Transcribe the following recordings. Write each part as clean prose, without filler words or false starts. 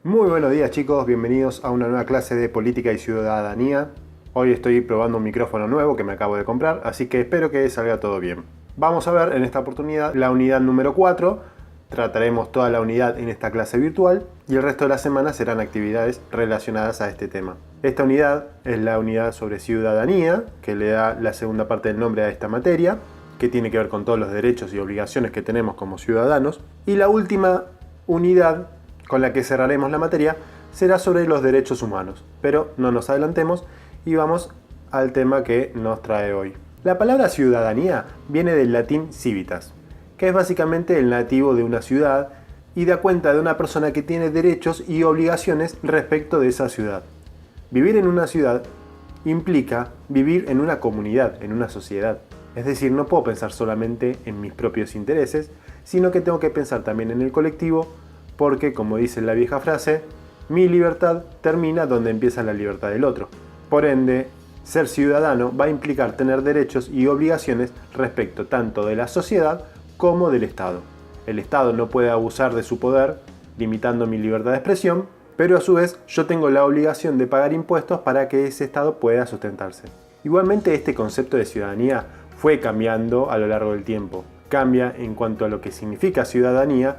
Muy buenos días chicos, bienvenidos a una nueva clase de política y ciudadanía. Hoy estoy probando un micrófono nuevo que me acabo de comprar, así que espero que salga todo bien. Vamos a ver en esta oportunidad la unidad número 4. Trataremos toda la unidad en esta clase virtual y el resto de la semana serán actividades relacionadas a este tema. Esta unidad es la unidad sobre ciudadanía, que le da la segunda parte del nombre a esta materia, que tiene que ver con todos los derechos y obligaciones que tenemos como ciudadanos. Y la última unidad con la que cerraremos la materia será sobre los derechos humanos, pero no nos adelantemos y vamos al tema que nos trae hoy. La palabra ciudadanía viene del latín civitas, que es básicamente el nativo de una ciudad y da cuenta de una persona que tiene derechos y obligaciones respecto de esa ciudad. Vivir en una ciudad implica vivir en una comunidad, en una sociedad. Es decir, no puedo pensar solamente en mis propios intereses, sino que tengo que pensar también en el colectivo, porque, como dice la vieja frase, mi libertad termina donde empieza la libertad del otro. Por ende, ser ciudadano va a implicar tener derechos y obligaciones respecto tanto de la sociedad como del Estado. El Estado no puede abusar de su poder, limitando mi libertad de expresión, pero a su vez yo tengo la obligación de pagar impuestos para que ese Estado pueda sustentarse. Igualmente, este concepto de ciudadanía fue cambiando a lo largo del tiempo. Cambia en cuanto a lo que significa ciudadanía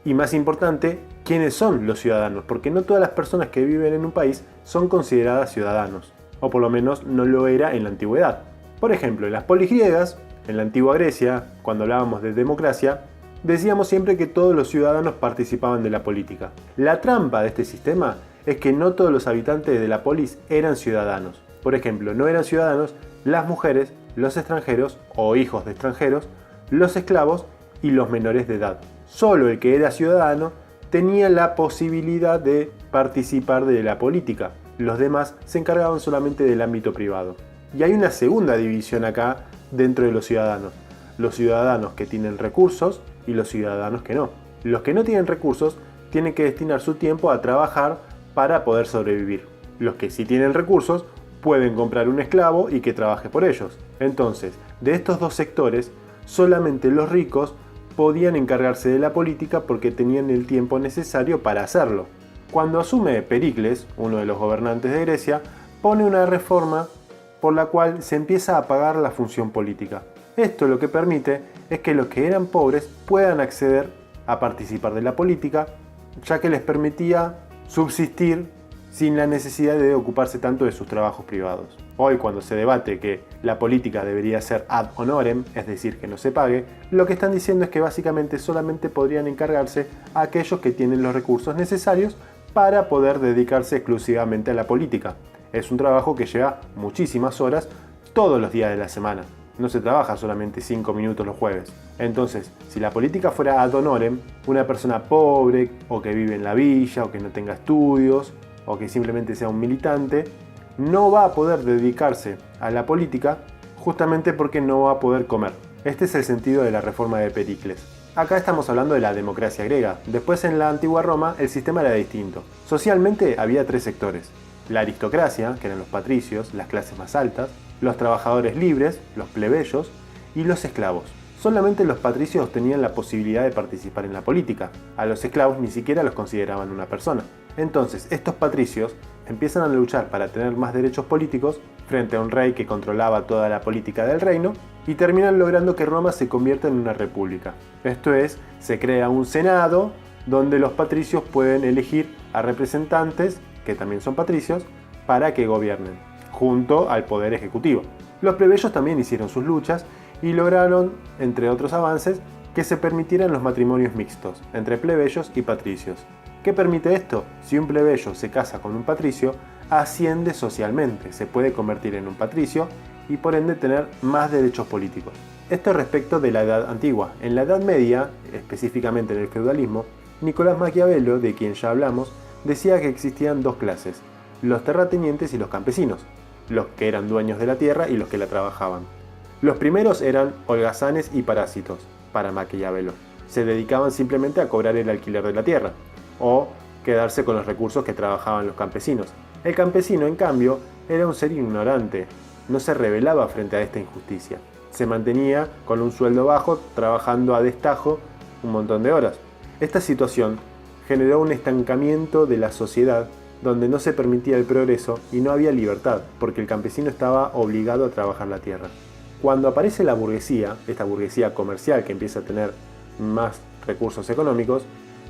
y, más importante, quiénes son los ciudadanos, porque no todas las personas que viven en un país son consideradas ciudadanos, o por lo menos no lo era en la antigüedad. Por ejemplo, en las polis griegas, en la antigua Grecia, cuando hablábamos de democracia, decíamos siempre que todos los ciudadanos participaban de la política. La trampa de este sistema es que no todos los habitantes de la polis eran ciudadanos. Por ejemplo, no eran ciudadanos las mujeres, los extranjeros o hijos de extranjeros, los esclavos y los menores de edad. Solo el que era ciudadano tenía la posibilidad de participar de la política. Los demás se encargaban solamente del ámbito privado. Y hay una segunda división acá dentro de los ciudadanos. Los ciudadanos que tienen recursos y los ciudadanos que no. Los que no tienen recursos tienen que destinar su tiempo a trabajar para poder sobrevivir. Los que sí tienen recursos pueden comprar un esclavo y que trabaje por ellos. Entonces, de estos dos sectores, solamente los ricos podían encargarse de la política porque tenían el tiempo necesario para hacerlo. Cuando asume Pericles, uno de los gobernantes de Grecia, pone una reforma por la cual se empieza a pagar la función política. Esto lo que permite es que los que eran pobres puedan acceder a participar de la política, ya que les permitía subsistir sin la necesidad de ocuparse tanto de sus trabajos privados. Hoy, cuando se debate que la política debería ser ad honorem, es decir, que no se pague, lo que están diciendo es que básicamente solamente podrían encargarse a aquellos que tienen los recursos necesarios para poder dedicarse exclusivamente a la política. Es un trabajo que lleva muchísimas horas todos los días de la semana. No se trabaja solamente 5 minutos los jueves. Entonces, si la política fuera ad honorem, una persona pobre o que vive en la villa o que no tenga estudios o que simplemente sea un militante, no va a poder dedicarse a la política justamente porque no va a poder comer. Este es el sentido de la reforma de Pericles. Acá estamos hablando de la democracia griega. Después, en la antigua Roma, el sistema era distinto. Socialmente había tres sectores: la aristocracia, que eran los patricios, las clases más altas; los trabajadores libres, los plebeyos; y los esclavos. Solamente los patricios tenían la posibilidad de participar en la política. A los esclavos ni siquiera los consideraban una persona. Entonces, estos patricios empiezan a luchar para tener más derechos políticos frente a un rey que controlaba toda la política del reino y terminan logrando que Roma se convierta en una república. Esto es, se crea un senado donde los patricios pueden elegir a representantes, que también son patricios, para que gobiernen, junto al poder ejecutivo. Los plebeyos también hicieron sus luchas y lograron, entre otros avances, que se permitieran los matrimonios mixtos entre plebeyos y patricios. ¿Qué permite esto? Si un plebeyo se casa con un patricio, asciende socialmente, se puede convertir en un patricio y por ende tener más derechos políticos. Esto respecto de la Edad Antigua. En la Edad Media, específicamente en el feudalismo, Nicolás Maquiavelo, de quien ya hablamos, decía que existían dos clases: los terratenientes y los campesinos, los que eran dueños de la tierra y los que la trabajaban. Los primeros eran holgazanes y parásitos, para Maquiavelo. Se dedicaban simplemente a cobrar el alquiler de la tierra o quedarse con los recursos que trabajaban los campesinos. El campesino, en cambio, era un ser ignorante, no se rebelaba frente a esta injusticia. Se mantenía con un sueldo bajo, trabajando a destajo un montón de horas. Esta situación generó un estancamiento de la sociedad donde no se permitía el progreso y no había libertad, porque el campesino estaba obligado a trabajar la tierra. Cuando aparece la burguesía, esta burguesía comercial que empieza a tener más recursos económicos,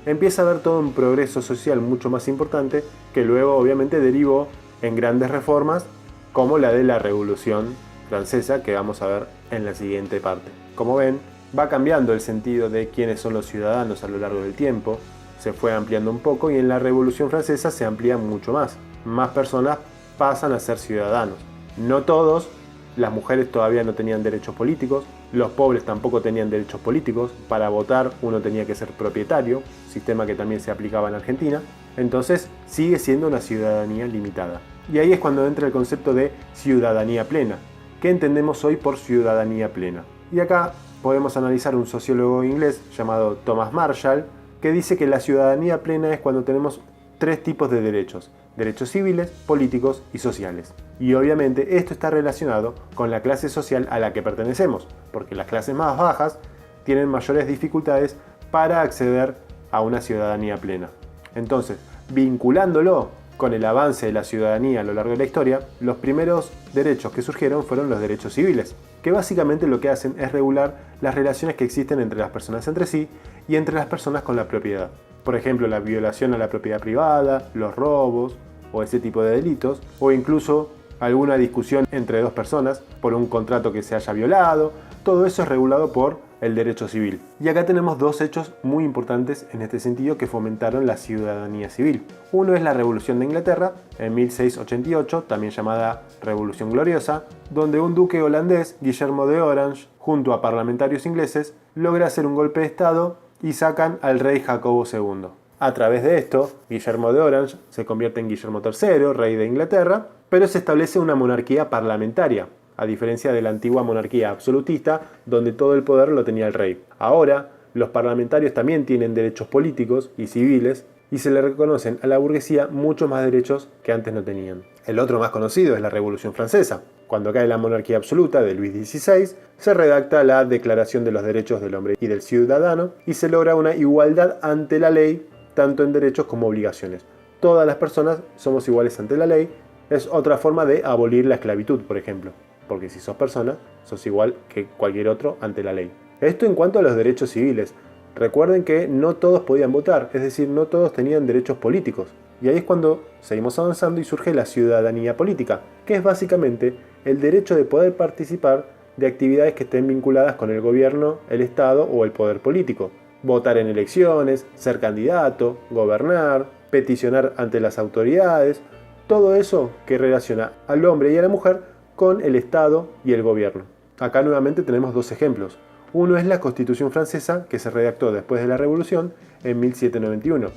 empieza a haber todo un progreso social mucho más importante que luego obviamente derivó en grandes reformas como la de la Revolución Francesa que vamos a ver en la siguiente parte. Como ven, va cambiando el sentido de quiénes son los ciudadanos a lo largo del tiempo, se fue ampliando un poco y en la Revolución Francesa se amplía mucho más. Más personas pasan a ser ciudadanos. No todos, las mujeres todavía no tenían derechos políticos, los pobres tampoco tenían derechos políticos, para votar uno tenía que ser propietario, sistema que también se aplicaba en Argentina, entonces sigue siendo una ciudadanía limitada. Y ahí es cuando entra el concepto de ciudadanía plena. ¿Qué entendemos hoy por ciudadanía plena? Y acá podemos analizar un sociólogo inglés llamado Thomas Marshall, que dice que la ciudadanía plena es cuando tenemos tres tipos de derechos: derechos civiles, políticos y sociales. Y obviamente esto está relacionado con la clase social a la que pertenecemos, porque las clases más bajas tienen mayores dificultades para acceder a una ciudadanía plena. Entonces, vinculándolo con el avance de la ciudadanía a lo largo de la historia, los primeros derechos que surgieron fueron los derechos civiles, que básicamente lo que hacen es regular las relaciones que existen entre las personas entre sí y entre las personas con la propiedad. Por ejemplo, la violación a la propiedad privada, los robos o ese tipo de delitos, o incluso alguna discusión entre dos personas por un contrato que se haya violado. Todo eso es regulado por el derecho civil. Y acá tenemos dos hechos muy importantes en este sentido que fomentaron la ciudadanía civil. Uno es la Revolución de Inglaterra, en 1688, también llamada Revolución Gloriosa, donde un duque holandés, Guillermo de Orange, junto a parlamentarios ingleses, logra hacer un golpe de estado y sacan al rey Jacobo II. A través de esto, Guillermo de Orange se convierte en Guillermo III, rey de Inglaterra, pero se establece una monarquía parlamentaria, a diferencia de la antigua monarquía absolutista, donde todo el poder lo tenía el rey. Ahora, los parlamentarios también tienen derechos políticos y civiles, y se le reconocen a la burguesía muchos más derechos que antes no tenían. El otro más conocido es la Revolución Francesa. Cuando cae la monarquía absoluta de Luis XVI, se redacta la Declaración de los Derechos del Hombre y del Ciudadano y se logra una igualdad ante la ley, tanto en derechos como obligaciones. Todas las personas somos iguales ante la ley. Es otra forma de abolir la esclavitud, por ejemplo, porque si sos persona, sos igual que cualquier otro ante la ley. Esto en cuanto a los derechos civiles. Recuerden que no todos podían votar, es decir, no todos tenían derechos políticos. Y ahí es cuando seguimos avanzando y surge la ciudadanía política, que es básicamente el derecho de poder participar de actividades que estén vinculadas con el gobierno, el Estado o el poder político. Votar en elecciones, ser candidato, gobernar, peticionar ante las autoridades, todo eso que relaciona al hombre y a la mujer con el Estado y el gobierno. Acá nuevamente tenemos dos ejemplos. Uno es la Constitución francesa, que se redactó después de la Revolución en 1791,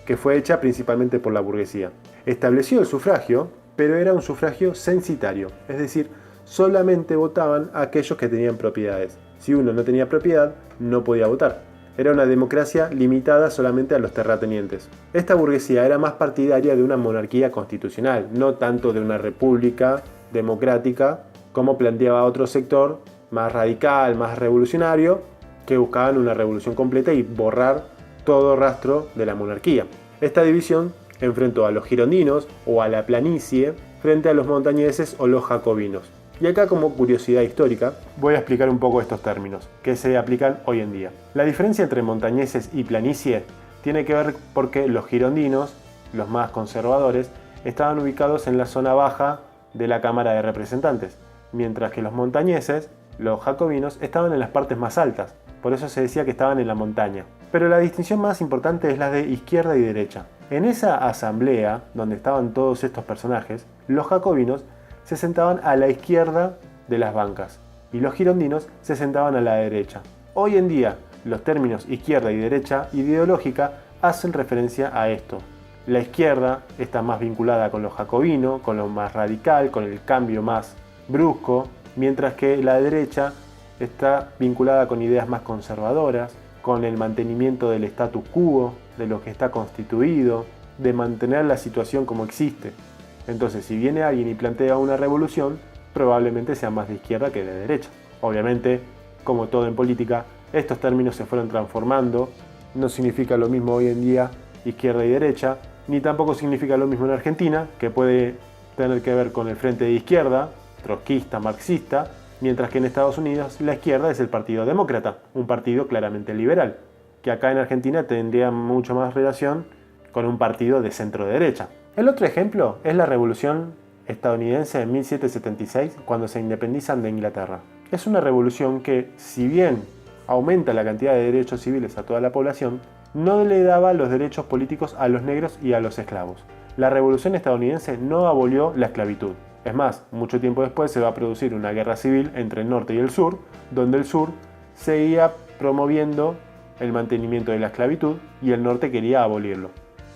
que fue hecha principalmente por la burguesía. Estableció el sufragio, pero era un sufragio censitario, es decir, solamente votaban aquellos que tenían propiedades. Si uno no tenía propiedad, no podía votar. Era una democracia limitada solamente a los terratenientes. Esta burguesía era más partidaria de una monarquía constitucional, no tanto de una república democrática, como planteaba otro sector más radical, más revolucionario, que buscaban una revolución completa y borrar todo rastro de la monarquía. Esta división enfrentó a los girondinos o a la planicie frente a los montañeses o los jacobinos. Y acá, como curiosidad histórica, voy a explicar un poco estos términos que se aplican hoy en día. La diferencia entre montañeses y planicie tiene que ver porque los girondinos, los más conservadores, estaban ubicados en la zona baja de la Cámara de Representantes, mientras que los montañeses, los jacobinos, estaban en las partes más altas, por eso se decía que estaban en la montaña. Pero la distinción más importante es la de izquierda y derecha. En esa asamblea, donde estaban todos estos personajes, los jacobinos se sentaban a la izquierda de las bancas y los girondinos se sentaban a la derecha. Hoy en día, los términos izquierda y derecha ideológica hacen referencia a esto. La izquierda está más vinculada con lo jacobino, con lo más radical, con el cambio más brusco, mientras que la derecha está vinculada con ideas más conservadoras, con el mantenimiento del status quo, de lo que está constituido, de mantener la situación como existe. Entonces, si viene alguien y plantea una revolución, probablemente sea más de izquierda que de derecha. Obviamente, como todo en política, estos términos se fueron transformando. No significa lo mismo hoy en día izquierda y derecha, ni tampoco significa lo mismo en Argentina, que puede tener que ver con el frente de izquierda, trotskista, marxista, mientras que en Estados Unidos la izquierda es el Partido Demócrata, un partido claramente liberal, que acá en Argentina tendría mucho más relación con un partido de centro-derecha. El otro ejemplo es la Revolución estadounidense en 1776, cuando se independizan de Inglaterra. Es una revolución que, si bien aumenta la cantidad de derechos civiles a toda la población, no le daba los derechos políticos a los negros y a los esclavos. La Revolución estadounidense no abolió la esclavitud. Es más, mucho tiempo después se va a producir una guerra civil entre el norte y el sur, donde el sur seguía promoviendo el mantenimiento de la esclavitud y el norte quería abolirlo.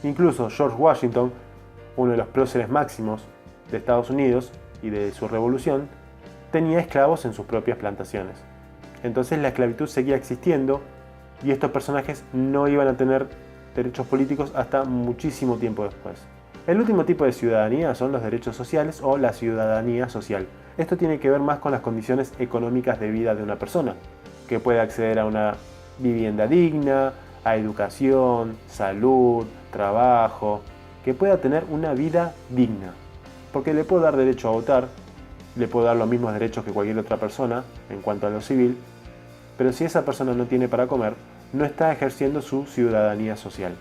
Incluso George Washington, uno de los próceres máximos de Estados Unidos y de su revolución, tenía esclavos en sus propias plantaciones. Entonces la esclavitud seguía existiendo y estos personajes no iban a tener derechos políticos hasta muchísimo tiempo después. El último tipo de ciudadanía son los derechos sociales o la ciudadanía social. Esto tiene que ver más con las condiciones económicas de vida de una persona, que puede acceder a una vivienda digna, a educación, salud, trabajo, que pueda tener una vida digna. Porque le puedo dar derecho a votar, le puedo dar los mismos derechos que cualquier otra persona en cuanto a lo civil, pero si esa persona no tiene para comer, no está ejerciendo su ciudadanía social.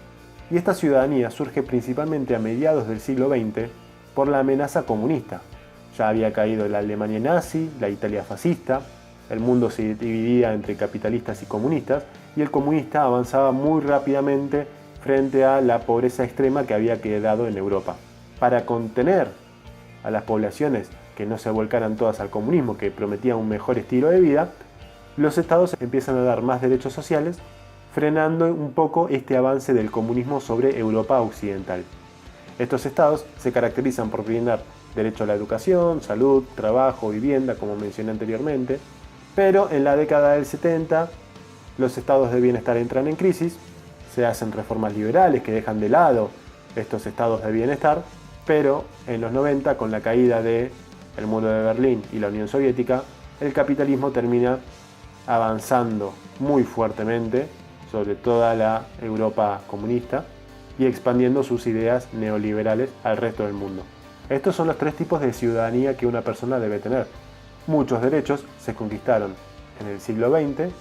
Y esta ciudadanía surge principalmente a mediados del siglo XX por la amenaza comunista. Ya había caído la Alemania nazi, la Italia fascista, el mundo se dividía entre capitalistas y comunistas, y el comunista avanzaba muy rápidamente frente a la pobreza extrema que había quedado en Europa. Para contener a las poblaciones que no se volcaran todas al comunismo, que prometía un mejor estilo de vida, los estados empiezan a dar más derechos sociales, frenando un poco este avance del comunismo sobre Europa occidental. Estos estados se caracterizan por brindar derecho a la educación, salud, trabajo, vivienda, como mencioné anteriormente, pero en la década del 70 los estados de bienestar entran en crisis, se hacen reformas liberales que dejan de lado estos estados de bienestar, pero en los 90, con la caída del muro de Berlín y la Unión Soviética, el capitalismo termina avanzando muy fuertemente sobre toda la Europa comunista y expandiendo sus ideas neoliberales al resto del mundo. Estos son los tres tipos de ciudadanía que una persona debe tener. Muchos derechos se conquistaron en el siglo XX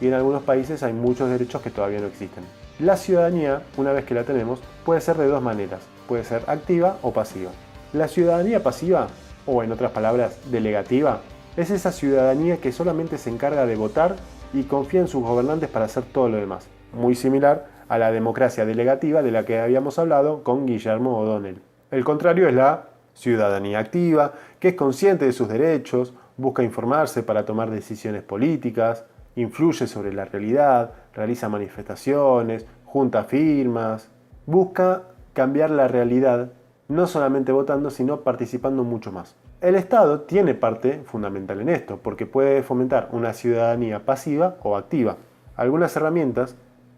y en algunos países hay muchos derechos que todavía no existen. La ciudadanía, una vez que la tenemos, puede ser de dos maneras. Puede ser activa o pasiva. La ciudadanía pasiva, o en otras palabras, delegativa, es esa ciudadanía que solamente se encarga de votar y confía en sus gobernantes para hacer todo lo demás. Muy similar a la democracia delegativa de la que habíamos hablado con Guillermo O'Donnell. El contrario es la ciudadanía activa, que es consciente de sus derechos, busca informarse para tomar decisiones políticas, influye sobre la realidad, realiza manifestaciones, junta firmas, busca cambiar la realidad, no solamente votando, sino participando mucho más. El Estado tiene parte fundamental en esto, porque puede fomentar una ciudadanía pasiva o activa. Algunas herramientas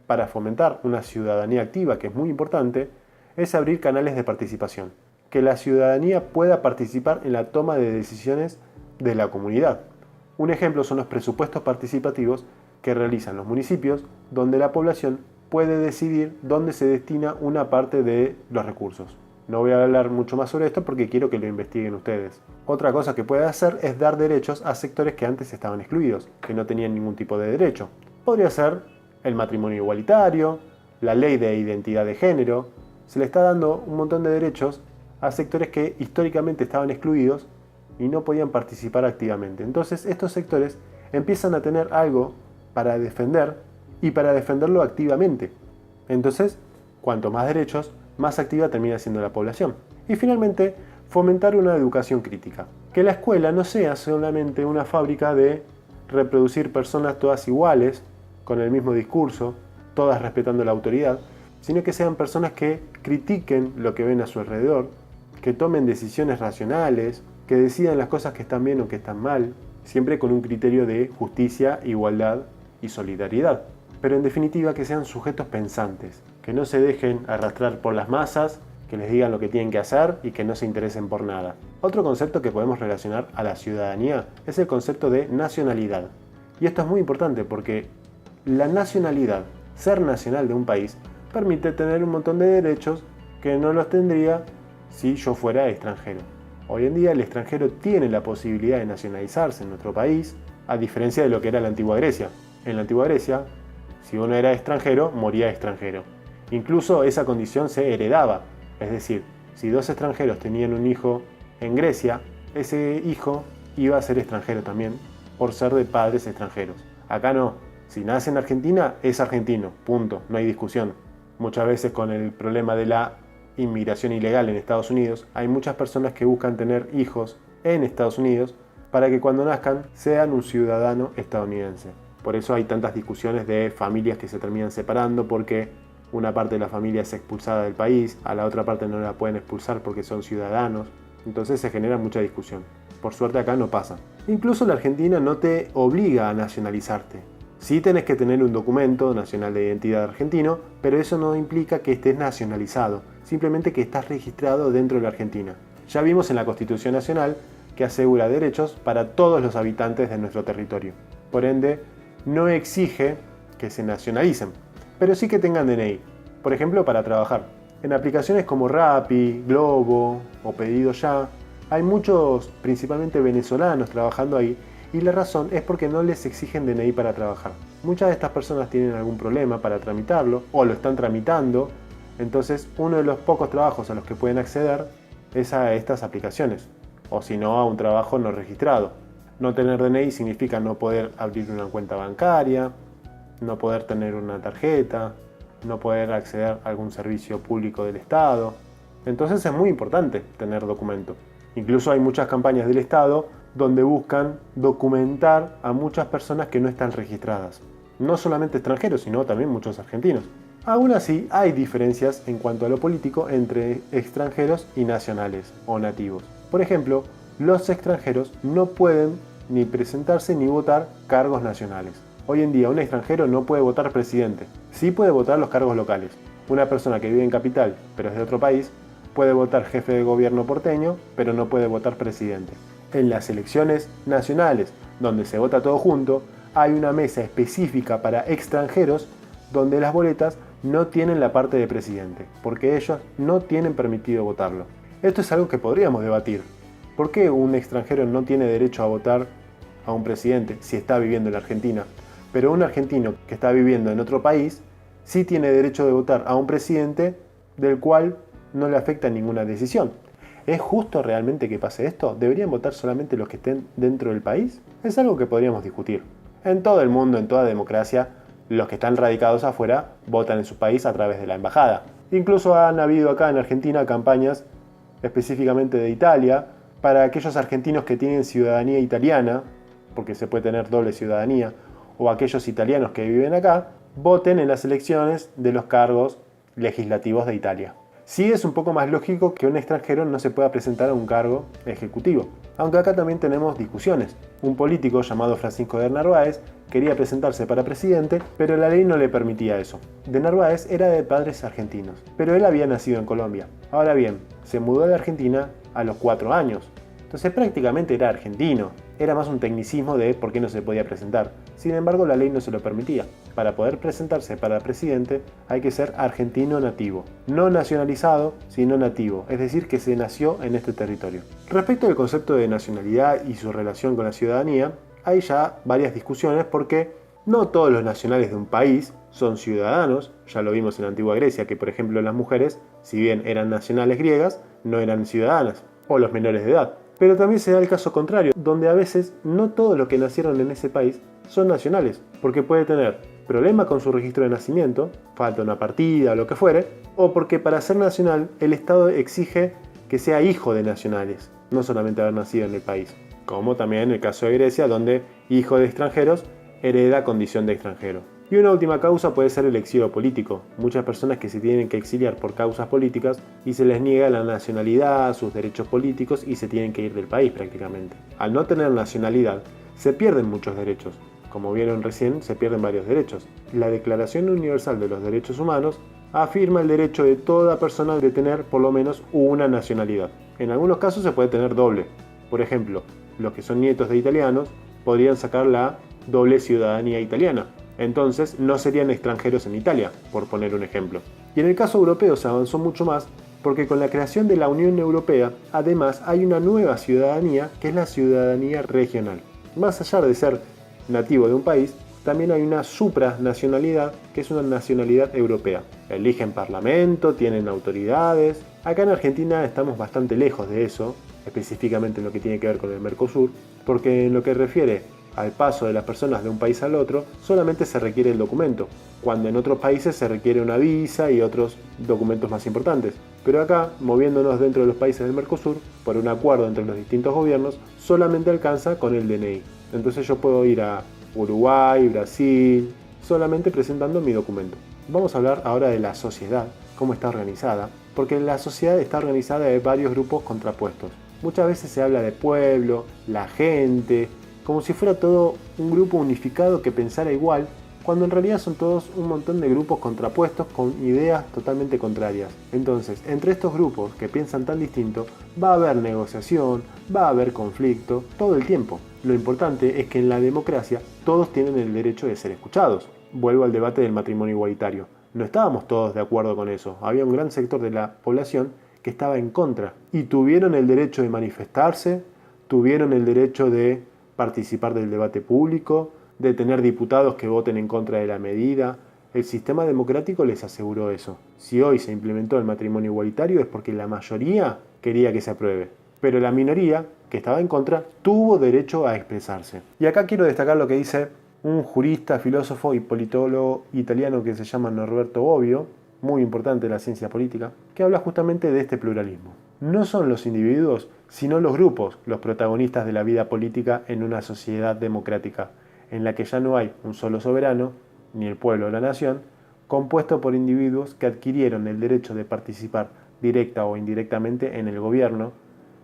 para fomentar una ciudadanía activa, que es muy importante, es abrir canales de participación, que la ciudadanía pueda participar en la toma de decisiones de la comunidad. Un ejemplo son los presupuestos participativos que realizan los municipios, donde la población puede decidir dónde se destina una parte de los recursos. No voy a hablar mucho más sobre esto porque quiero que lo investiguen ustedes. Otra cosa que puede hacer es dar derechos a sectores que antes estaban excluidos, que no tenían ningún tipo de derecho. Podría ser el matrimonio igualitario, la ley de identidad de género. Se le está dando un montón de derechos a sectores que históricamente estaban excluidos y no podían participar activamente. Entonces estos sectores empiezan a tener algo para defender y para defenderlo activamente. Entonces, cuanto más derechos, más activa termina siendo la población. Y finalmente, fomentar una educación crítica. Que la escuela no sea solamente una fábrica de reproducir personas todas iguales, con el mismo discurso, todas respetando la autoridad, sino que sean personas que critiquen lo que ven a su alrededor, que tomen decisiones racionales, que decidan las cosas que están bien o que están mal, siempre con un criterio de justicia, igualdad y solidaridad. Pero en definitiva que sean sujetos pensantes, que no se dejen arrastrar por las masas, que les digan lo que tienen que hacer y que no se interesen por nada. Otro concepto que podemos relacionar a la ciudadanía es el concepto de nacionalidad. Y esto es muy importante porque la nacionalidad, ser nacional de un país, permite tener un montón de derechos que no los tendría si yo fuera extranjero. Hoy en día el extranjero tiene la posibilidad de nacionalizarse en nuestro país, a diferencia de lo que era la antigua Grecia. En la antigua Grecia, si uno era extranjero, moría extranjero. Incluso esa condición se heredaba, es decir, si dos extranjeros tenían un hijo en Grecia, ese hijo iba a ser extranjero también, por ser de padres extranjeros. Acá no, si nace en Argentina, es argentino, punto, no hay discusión. Muchas veces con el problema de la inmigración ilegal en Estados Unidos, hay muchas personas que buscan tener hijos en Estados Unidos para que cuando nazcan sean un ciudadano estadounidense. Por eso hay tantas discusiones de familias que se terminan separando porque una parte de la familia es expulsada del país, a la otra parte no la pueden expulsar porque son ciudadanos. Entonces se genera mucha discusión. Por suerte acá no pasa. Incluso la Argentina no te obliga a nacionalizarte. Sí tenés que tener un documento nacional de identidad argentino, pero eso no implica que estés nacionalizado, simplemente que estás registrado dentro de la Argentina. Ya vimos en la Constitución Nacional que asegura derechos para todos los habitantes de nuestro territorio. Por ende, no exige que se nacionalicen, pero sí que tengan DNI, por ejemplo para trabajar. En aplicaciones como Rappi, Globo o Pedido Ya, hay muchos, principalmente venezolanos, trabajando ahí, y la razón es porque no les exigen DNI para trabajar. Muchas de estas personas tienen algún problema para tramitarlo o lo están tramitando, entonces uno de los pocos trabajos a los que pueden acceder es a estas aplicaciones, o si no a un trabajo no registrado. No tener DNI significa no poder abrir una cuenta bancaria, no poder tener una tarjeta, no poder acceder a algún servicio público del Estado. Entonces es muy importante tener documento. Incluso hay muchas campañas del Estado donde buscan documentar a muchas personas que no están registradas. No solamente extranjeros, sino también muchos argentinos. Aún así, hay diferencias en cuanto a lo político entre extranjeros y nacionales o nativos. Por ejemplo, los extranjeros no pueden ni presentarse ni votar cargos nacionales. Hoy en día un extranjero no puede votar presidente, sí puede votar los cargos locales. Una persona que vive en capital, pero es de otro país, puede votar jefe de gobierno porteño, pero no puede votar presidente. En las elecciones nacionales, donde se vota todo junto, hay una mesa específica para extranjeros donde las boletas no tienen la parte de presidente, porque ellos no tienen permitido votarlo. Esto es algo que podríamos debatir. ¿Por qué un extranjero no tiene derecho a votar a un presidente si está viviendo en la Argentina? Pero un argentino que está viviendo en otro país sí tiene derecho de votar a un presidente del cual no le afecta ninguna decisión. ¿Es justo realmente que pase esto? ¿Deberían votar solamente los que estén dentro del país? Es algo que podríamos discutir. En todo el mundo, en toda democracia, los que están radicados afuera votan en su país a través de la embajada. Incluso han habido acá en Argentina campañas, específicamente de Italia, para aquellos argentinos que tienen ciudadanía italiana, porque se puede tener doble ciudadanía, o aquellos italianos que viven acá, voten en las elecciones de los cargos legislativos de Italia. Sí es un poco más lógico que un extranjero no se pueda presentar a un cargo ejecutivo, aunque acá también tenemos discusiones. Un político llamado Francisco de Narváez quería presentarse para presidente, pero la ley no le permitía eso. De Narváez era de padres argentinos, pero él había nacido en Colombia. Ahora bien, se mudó de Argentina a los 4 años. Entonces prácticamente era argentino. Era más un tecnicismo de por qué no se podía presentar. Sin embargo, la ley no se lo permitía. Para poder presentarse para presidente hay que ser argentino nativo. No nacionalizado, sino nativo. Es decir, que se nació en este territorio. Respecto al concepto de nacionalidad y su relación con la ciudadanía, hay ya varias discusiones porque no todos los nacionales de un país son ciudadanos. Ya lo vimos en la antigua Grecia, que por ejemplo las mujeres, si bien eran nacionales griegas, no eran ciudadanas. O los menores de edad. Pero también se da el caso contrario, donde a veces no todos los que nacieron en ese país son nacionales, porque puede tener problemas con su registro de nacimiento, falta una partida o lo que fuere, o porque para ser nacional el Estado exige que sea hijo de nacionales, no solamente haber nacido en el país, como también en el caso de Grecia, donde hijo de extranjeros hereda condición de extranjero. Y una última causa puede ser el exilio político. Muchas personas que se tienen que exiliar por causas políticas y se les niega la nacionalidad, sus derechos políticos y se tienen que ir del país prácticamente. Al no tener nacionalidad, se pierden muchos derechos. Como vieron recién, se pierden varios derechos. La Declaración Universal de los Derechos Humanos afirma el derecho de toda persona de tener por lo menos una nacionalidad. En algunos casos se puede tener doble. Por ejemplo, los que son nietos de italianos podrían sacar la doble ciudadanía italiana. Entonces no serían extranjeros en Italia, por poner un ejemplo. Y en el caso europeo se avanzó mucho más porque con la creación de la Unión Europea, además hay una nueva ciudadanía que es la ciudadanía regional. Más allá de ser nativo de un país, también hay una supranacionalidad que es una nacionalidad europea. Eligen parlamento, tienen autoridades. Acá en Argentina estamos bastante lejos de eso, específicamente en lo que tiene que ver con el Mercosur, porque en lo que refiere al paso de las personas de un país al otro, solamente se requiere el documento, cuando en otros países se requiere una visa y otros documentos más importantes. Pero acá, moviéndonos dentro de los países del Mercosur, por un acuerdo entre los distintos gobiernos, solamente alcanza con el DNI. Entonces yo puedo ir a Uruguay, Brasil, solamente presentando mi documento. Vamos a hablar ahora de la sociedad, cómo está organizada, porque la sociedad está organizada de varios grupos contrapuestos. Muchas veces se habla de pueblo, la gente, como si fuera todo un grupo unificado que pensara igual, cuando en realidad son todos un montón de grupos contrapuestos con ideas totalmente contrarias. Entonces, entre estos grupos que piensan tan distinto, va a haber negociación, va a haber conflicto, todo el tiempo. Lo importante es que en la democracia todos tienen el derecho de ser escuchados. Vuelvo al debate del matrimonio igualitario. No estábamos todos de acuerdo con eso. Había un gran sector de la población que estaba en contra. Y tuvieron el derecho de manifestarse, tuvieron el derecho de participar del debate público, de tener diputados que voten en contra de la medida. El sistema democrático les aseguró eso. Si hoy se implementó el matrimonio igualitario es porque la mayoría quería que se apruebe. Pero la minoría, que estaba en contra, tuvo derecho a expresarse. Y acá quiero destacar lo que dice un jurista, filósofo y politólogo italiano que se llama Norberto Bobbio, muy importante en la ciencia política, que habla justamente de este pluralismo. No son los individuos, sino los grupos, los protagonistas de la vida política en una sociedad democrática, en la que ya no hay un solo soberano, ni el pueblo o la nación, compuesto por individuos que adquirieron el derecho de participar directa o indirectamente en el gobierno,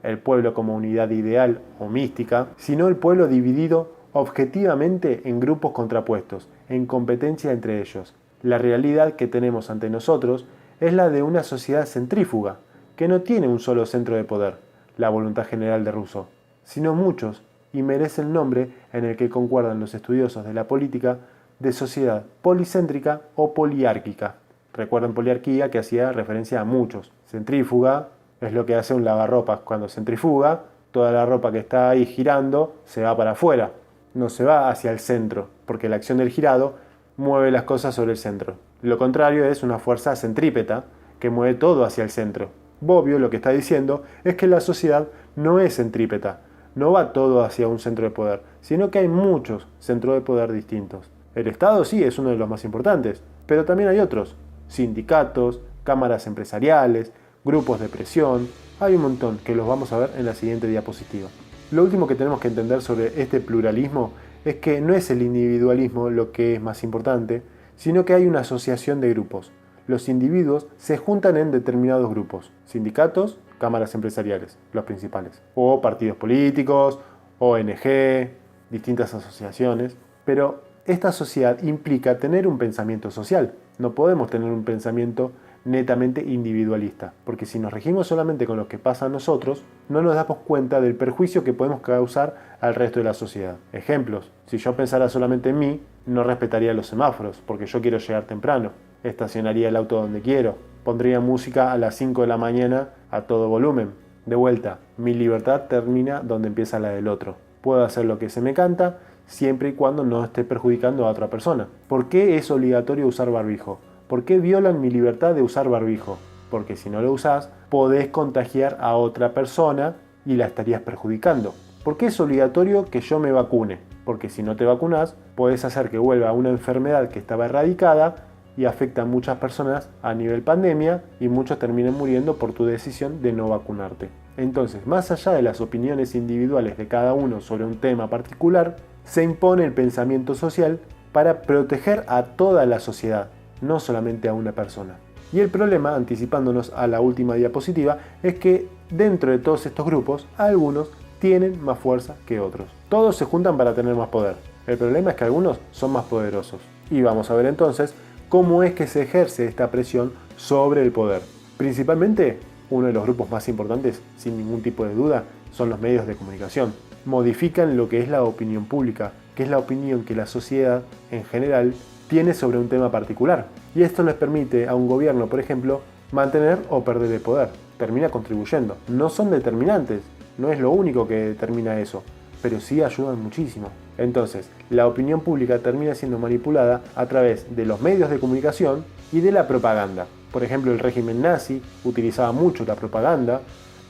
el pueblo como unidad ideal o mística, sino el pueblo dividido objetivamente en grupos contrapuestos, en competencia entre ellos. La realidad que tenemos ante nosotros es la de una sociedad centrífuga, que no tiene un solo centro de poder, la voluntad general de Rousseau, sino muchos, y merece el nombre en el que concuerdan los estudiosos de la política de sociedad policéntrica o poliárquica. Recuerden poliarquía que hacía referencia a muchos. Centrífuga es lo que hace un lavarropas cuando centrifuga, toda la ropa que está ahí girando se va para afuera, no se va hacia el centro, porque la acción del girado mueve las cosas sobre el centro. Lo contrario es una fuerza centrípeta que mueve todo hacia el centro. Bobbio lo que está diciendo es que la sociedad no es centrípeta, no va todo hacia un centro de poder, sino que hay muchos centros de poder distintos. El Estado sí es uno de los más importantes, pero también hay otros, sindicatos, cámaras empresariales, grupos de presión, hay un montón que los vamos a ver en la siguiente diapositiva. Lo último que tenemos que entender sobre este pluralismo es que no es el individualismo lo que es más importante, sino que hay una asociación de grupos. Los individuos se juntan en determinados grupos, sindicatos, cámaras empresariales, los principales, o partidos políticos, ONG, distintas asociaciones, pero esta sociedad implica tener un pensamiento social. No podemos tener un pensamiento netamente individualista, porque si nos regimos solamente con lo que pasa a nosotros, no nos damos cuenta del perjuicio que podemos causar al resto de la sociedad. Ejemplos, si yo pensara solamente en mí, no respetaría los semáforos, porque yo quiero llegar temprano, estacionaría el auto donde quiero, pondría música a las 5 de la mañana a todo volumen. De vuelta, mi libertad termina donde empieza la del otro. Puedo hacer lo que se me canta, siempre y cuando no esté perjudicando a otra persona. ¿Por qué es obligatorio usar barbijo? ¿Por qué violan mi libertad de usar barbijo? Porque si no lo usás, podés contagiar a otra persona y la estarías perjudicando. ¿Por qué es obligatorio que yo me vacune? Porque si no te vacunás, podés hacer que vuelva una enfermedad que estaba erradicada y afecta a muchas personas a nivel pandemia y muchos terminan muriendo por tu decisión de no vacunarte. Entonces, más allá de las opiniones individuales de cada uno sobre un tema particular, se impone el pensamiento social para proteger a toda la sociedad, no solamente a una persona. Y el problema, anticipándonos a la última diapositiva, es que dentro de todos estos grupos, algunos tienen más fuerza que otros. Todos se juntan para tener más poder. El problema es que algunos son más poderosos. Y vamos a ver entonces cómo es que se ejerce esta presión sobre el poder. Principalmente, uno de los grupos más importantes, sin ningún tipo de duda, son los medios de comunicación. Modifican lo que es la opinión pública, que es la opinión que la sociedad en general tiene sobre un tema particular. Y esto les permite a un gobierno, por ejemplo, mantener o perder el poder. Termina contribuyendo. No son determinantes, no es lo único que determina eso, pero sí ayudan muchísimo. Entonces, la opinión pública termina siendo manipulada a través de los medios de comunicación y de la propaganda. Por ejemplo, el régimen nazi utilizaba mucho la propaganda.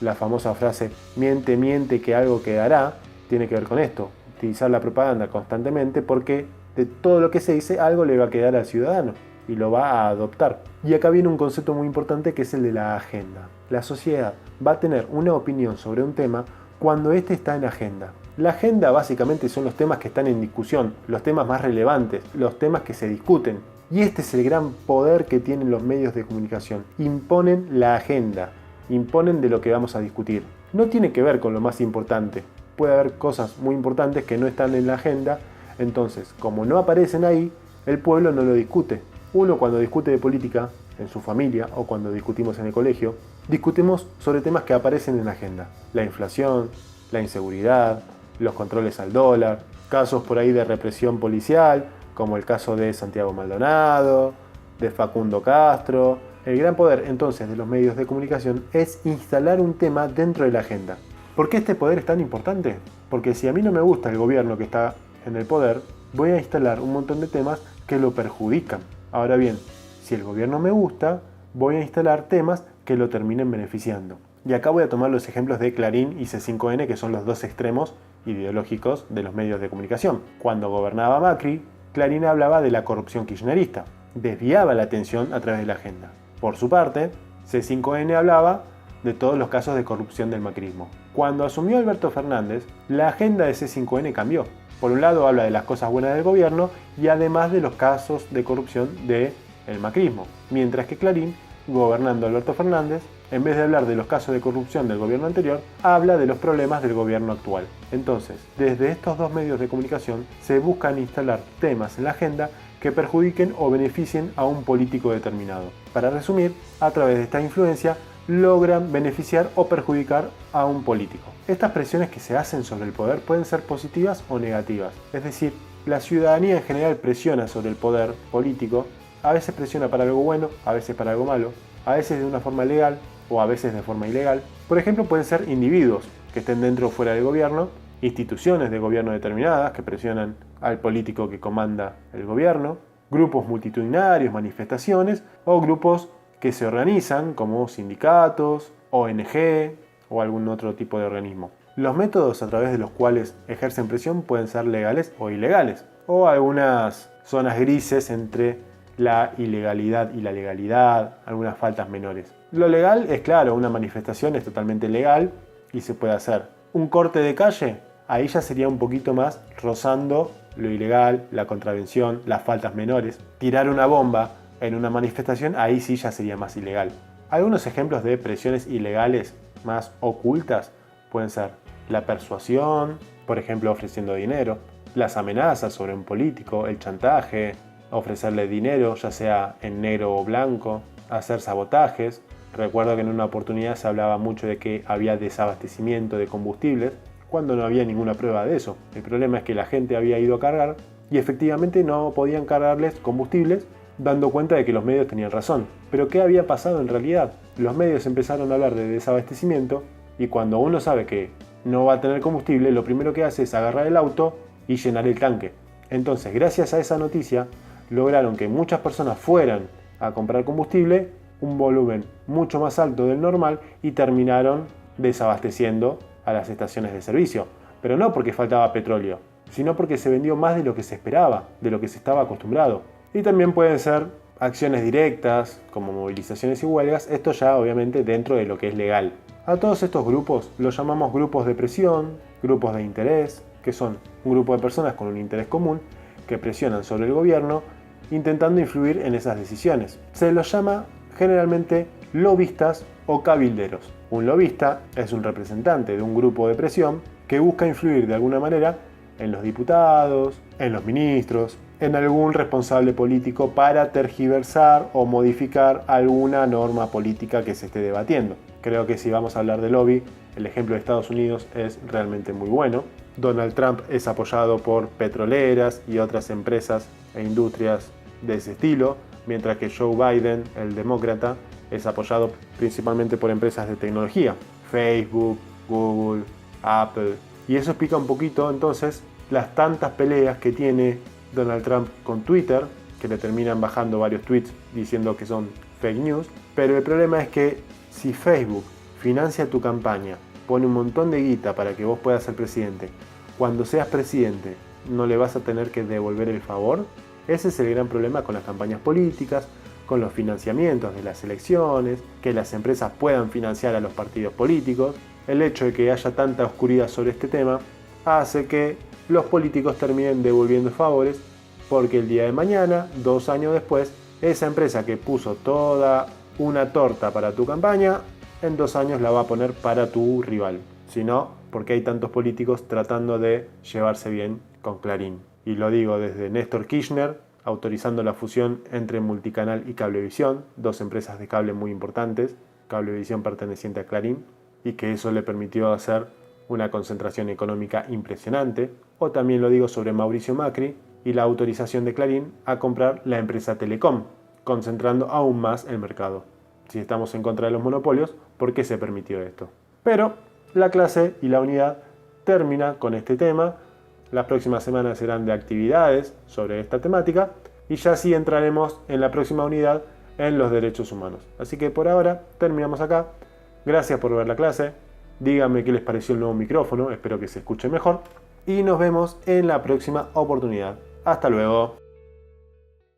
La famosa frase miente, miente que algo quedará tiene que ver con esto. Utilizar la propaganda constantemente porque de todo lo que se dice algo le va a quedar al ciudadano y lo va a adoptar. Y acá viene un concepto muy importante que es el de la agenda. La sociedad va a tener una opinión sobre un tema cuando éste está en agenda. La agenda básicamente son los temas que están en discusión, los temas más relevantes, los temas que se discuten. Y este es el gran poder que tienen los medios de comunicación. Imponen la agenda, imponen de lo que vamos a discutir. No tiene que ver con lo más importante. Puede haber cosas muy importantes que no están en la agenda, entonces, como no aparecen ahí, el pueblo no lo discute. Uno cuando discute de política, en su familia o cuando discutimos en el colegio, discutimos sobre temas que aparecen en la agenda. La inflación, la inseguridad, los controles al dólar, casos por ahí de represión policial, como el caso de Santiago Maldonado, de Facundo Castro. El gran poder entonces de los medios de comunicación es instalar un tema dentro de la agenda. ¿Por qué este poder es tan importante? Porque si a mí no me gusta el gobierno que está en el poder, voy a instalar un montón de temas que lo perjudican. Ahora bien, si el gobierno me gusta, voy a instalar temas que lo terminen beneficiando. Y acá voy a tomar los ejemplos de Clarín y C5N, que son los dos extremos ideológicos de los medios de comunicación. Cuando gobernaba Macri, Clarín hablaba de la corrupción kirchnerista, desviaba la atención a través de la agenda. Por su parte, C5N hablaba de todos los casos de corrupción del macrismo. Cuando asumió Alberto Fernández, la agenda de C5N cambió. Por un lado habla de las cosas buenas del gobierno y además de los casos de corrupción del macrismo. Mientras que Clarín, gobernando Alberto Fernández, en vez de hablar de los casos de corrupción del gobierno anterior, habla de los problemas del gobierno actual. Entonces, desde estos dos medios de comunicación se buscan instalar temas en la agenda que perjudiquen o beneficien a un político determinado. Para resumir, a través de esta influencia logran beneficiar o perjudicar a un político. Estas presiones que se hacen sobre el poder pueden ser positivas o negativas. Es decir, la ciudadanía en general presiona sobre el poder político, a veces presiona para algo bueno, a veces para algo malo, a veces de una forma legal o a veces de forma ilegal. Por ejemplo, pueden ser individuos que estén dentro o fuera del gobierno, instituciones de gobierno determinadas que presionan al político que comanda el gobierno, grupos multitudinarios, manifestaciones o grupos que se organizan como sindicatos, ONG o algún otro tipo de organismo. Los métodos a través de los cuales ejercen presión pueden ser legales o ilegales, o algunas zonas grises entre la ilegalidad y la legalidad, algunas faltas menores. Lo legal es claro, una manifestación es totalmente legal y se puede hacer. Un corte de calle, ahí ya sería un poquito más rozando lo ilegal, la contravención, las faltas menores. Tirar una bomba en una manifestación, ahí sí ya sería más ilegal. Algunos ejemplos de presiones ilegales más ocultas pueden ser la persuasión, por ejemplo ofreciendo dinero, las amenazas sobre un político, el chantaje, ofrecerle dinero ya sea en negro o blanco, hacer sabotajes. Recuerdo que en una oportunidad se hablaba mucho de que había desabastecimiento de combustibles cuando no había ninguna prueba de eso. El problema es que la gente había ido a cargar y efectivamente no podían cargarles combustibles, dando cuenta de que los medios tenían razón. Pero ¿qué había pasado en realidad? Los medios empezaron a hablar de desabastecimiento y cuando uno sabe que no va a tener combustible, lo primero que hace es agarrar el auto y llenar el tanque. Entonces, gracias a esa noticia, lograron que muchas personas fueran a comprar combustible, un volumen mucho más alto del normal, y terminaron desabasteciendo a las estaciones de servicio. Pero no porque faltaba petróleo, sino porque se vendió más de lo que se esperaba, de lo que se estaba acostumbrado. Y también pueden ser acciones directas, como movilizaciones y huelgas, esto ya obviamente dentro de lo que es legal. A todos estos grupos los llamamos grupos de presión, grupos de interés, que son un grupo de personas con un interés común que presionan sobre el gobierno intentando influir en esas decisiones. Se los llama generalmente lobistas o cabilderos. Un lobista es un representante de un grupo de presión que busca influir de alguna manera en los diputados, en los ministros, en algún responsable político para tergiversar o modificar alguna norma política que se esté debatiendo. Creo que si vamos a hablar de lobby, el ejemplo de Estados Unidos es realmente muy bueno. Donald Trump es apoyado por petroleras y otras empresas e industrias de ese estilo, mientras que Joe Biden, el demócrata, es apoyado principalmente por empresas de tecnología, Facebook, Google, Apple. Y eso explica un poquito entonces las tantas peleas que tiene Donald Trump con Twitter, que le terminan bajando varios tweets diciendo que son fake news. Pero el problema es que si Facebook financia tu campaña, pone un montón de guita para que vos puedas ser presidente, cuando seas presidente no le vas a tener que devolver el favor. Ese es el gran problema con las campañas políticas, con los financiamientos de las elecciones, que las empresas puedan financiar a los partidos políticos. El hecho de que haya tanta oscuridad sobre este tema hace que los políticos terminen devolviendo favores, porque el día de mañana, 2 años después, esa empresa que puso toda una torta para tu campaña, en 2 años la va a poner para tu rival. Si no, porque hay tantos políticos tratando de llevarse bien con Clarín. Y lo digo desde Néstor Kirchner, autorizando la fusión entre Multicanal y Cablevisión, 2 empresas de cable muy importantes, Cablevisión perteneciente a Clarín, y que eso le permitió hacer una concentración económica impresionante. O también lo digo sobre Mauricio Macri y la autorización de Clarín a comprar la empresa Telecom, concentrando aún más el mercado. Si estamos en contra de los monopolios, ¿por qué se permitió esto? Pero la clase y la unidad termina con este tema. Las próximas semanas serán de actividades sobre esta temática y ya sí entraremos en la próxima unidad en los derechos humanos. Así que por ahora terminamos acá. Gracias por ver la clase. Díganme qué les pareció el nuevo micrófono, espero que se escuche mejor. Y nos vemos en la próxima oportunidad. Hasta luego.